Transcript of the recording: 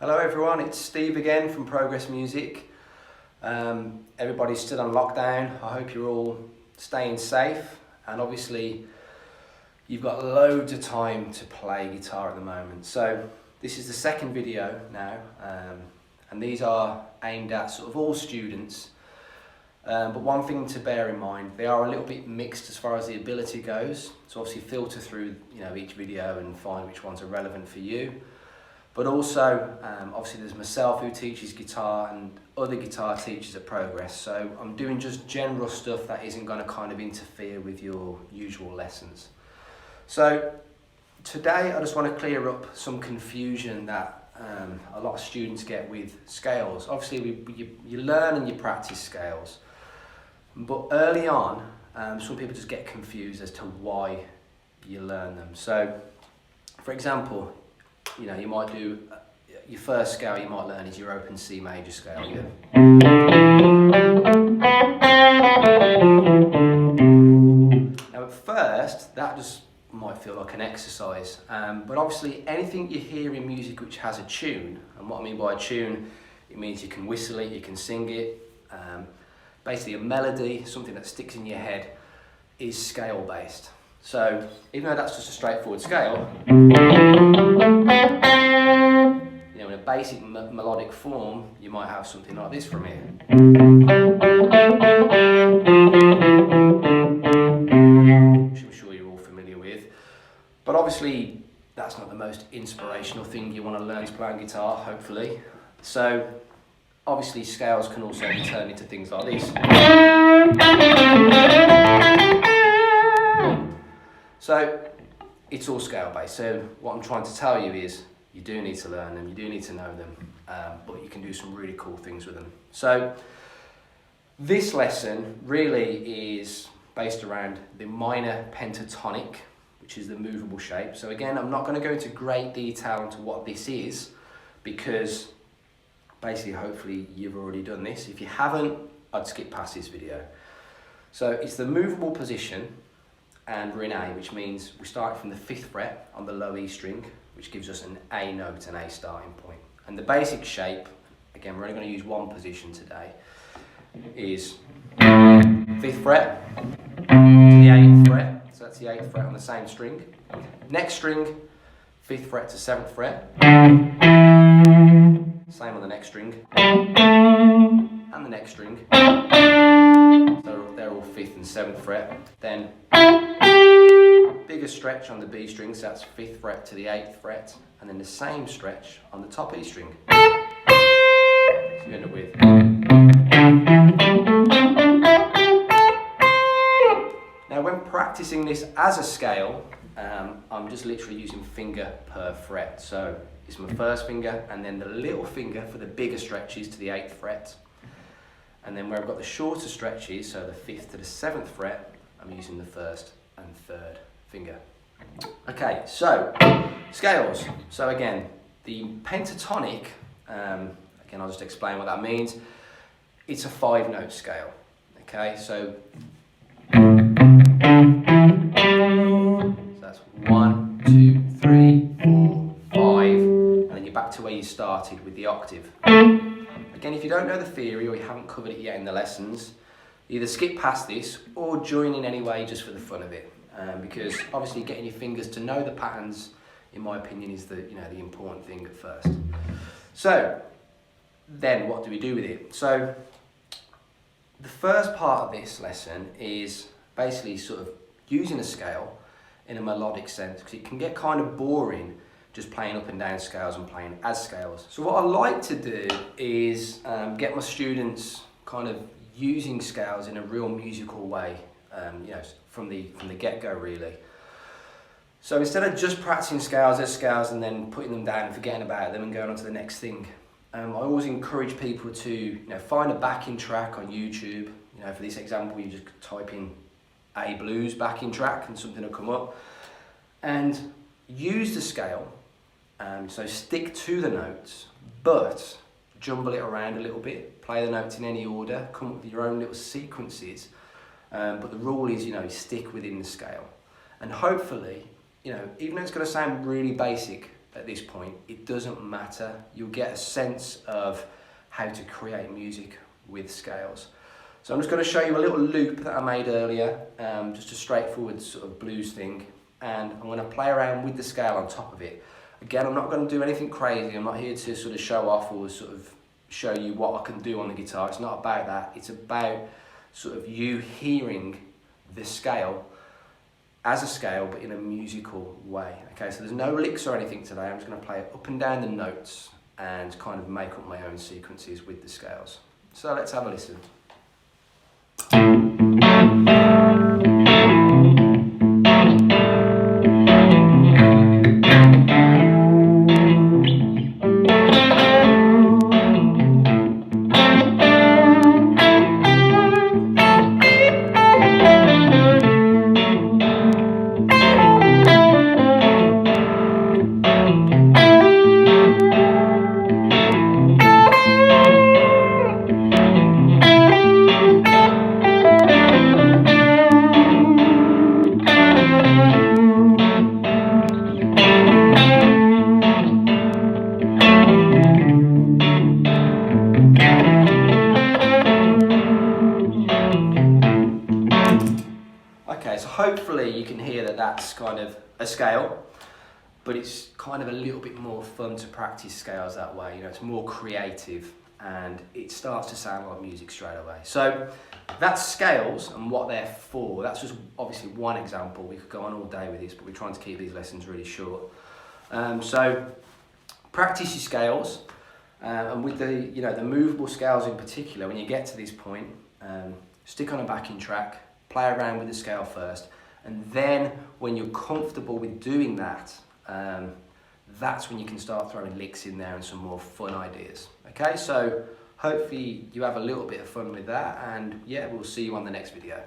Hello everyone, it's Steve again from Progress Music. Everybody's still on lockdown. I hope you're all staying safe, and obviously you've got loads of time to play guitar at the moment. So this is the second video now, and these are aimed at sort of all students. But one thing to bear in mind, they are a little bit mixed as far as the ability goes. So obviously filter through each video and find which ones are relevant for you. But also, obviously there's myself who teaches guitar and other guitar teachers at Progress. So I'm doing just general stuff that isn't going to kind of interfere with your usual lessons. So today I just want to clear up some confusion that a lot of students get with scales. Obviously you learn and you practice scales. But early on, some people just get confused as to why you learn them. So, for example, you might do your first scale you might learn is your open C major scale. Yeah? Now at first that just might feel like an exercise, but obviously anything you hear in music which has a tune, and what I mean by a tune, it means you can whistle it, you can sing it, basically a melody, something that sticks in your head, is scale based. So even though that's just a straightforward scale, in a basic melodic form, you might have something like this from here. Which I'm sure you're all familiar with. But obviously, that's not the most inspirational thing you want to learn to play on guitar, hopefully. So obviously scales can also be turned into things like this. So it's all scale based. So what I'm trying to tell you is you do need to learn them, you do need to know them, but you can do some really cool things with them. So this lesson really is based around the minor pentatonic, which is the movable shape. So again, I'm not going to go into great detail into what this is, because basically hopefully you've already done this. If you haven't, I'd skip past this video. So it's the movable position, and we're in A, which means we start from the 5th fret on the low E string, which gives us an A note, an A starting point. And the basic shape, again we're only going to use one position today, is 5th fret to the 8th fret, so that's the 8th fret on the same string. Next string, 5th fret to 7th fret, same on the next string, and the next string, so they're all 5th and 7th fret. Then bigger stretch on the B string, so that's 5th fret to the 8th fret, and then the same stretch on the top E string. So you end up with. Now when practicing this as a scale, I'm just literally using finger per fret. So it's my first finger, and then the little finger for the bigger stretches to the 8th fret. And then where I've got the shorter stretches, so the 5th to the 7th fret, I'm using the 1st and 3rd finger. Okay, so scales. So again, the pentatonic, again I'll just explain what that means. It's a 5-note scale. Okay, so that's 1, 2, 3, 4, 5, and then you're back to where you started with the octave. Again, if you don't know the theory or you haven't covered it yet in the lessons, either skip past this or join in anyway just for the fun of it. Because obviously getting your fingers to know the patterns, in my opinion, is the important thing at first. So then what do we do with it? So the first part of this lesson is basically sort of using a scale in a melodic sense, because it can get kind of boring just playing up and down scales and playing as scales. So what I like to do is get my students kind of using scales in a real musical way, from the get-go really. So instead of just practicing scales as scales and then putting them down and forgetting about them and going on to the next thing, I always encourage people to find a backing track on YouTube. For this example, you just type in A blues backing track and something will come up, and use the scale. So stick to the notes, but jumble it around a little bit, play the notes in any order, come up with your own little sequences, but the rule is, stick within the scale. And hopefully, even though it's going to sound really basic, at this point, it doesn't matter. You'll get a sense of how to create music with scales. So I'm just going to show you a little loop that I made earlier, just a straightforward sort of blues thing, and I'm going to play around with the scale on top of it. Again, I'm not going to do anything crazy. I'm not here to sort of show off or sort of show you what I can do on the guitar. It's not about that. It's about sort of you hearing the scale as a scale, but in a musical way. Okay, so there's no licks or anything today. I'm just going to play up and down the notes and kind of make up my own sequences with the scales. So let's have a listen. Okay, so hopefully you can hear that that's kind of a scale, but it's kind of a little bit more fun to practice scales that way. You know, it's more creative and it starts to sound like music straight away. So that's scales and what they're for. That's just obviously one example. We could go on all day with this, but we're trying to keep these lessons really short. So practice your scales, and with the the movable scales in particular. When you get to this point, stick on a backing track. Play around with the scale first, and then when you're comfortable with doing that, that's when you can start throwing licks in there and some more fun ideas. Okay, so hopefully you have a little bit of fun with that, and yeah, we'll see you on the next video.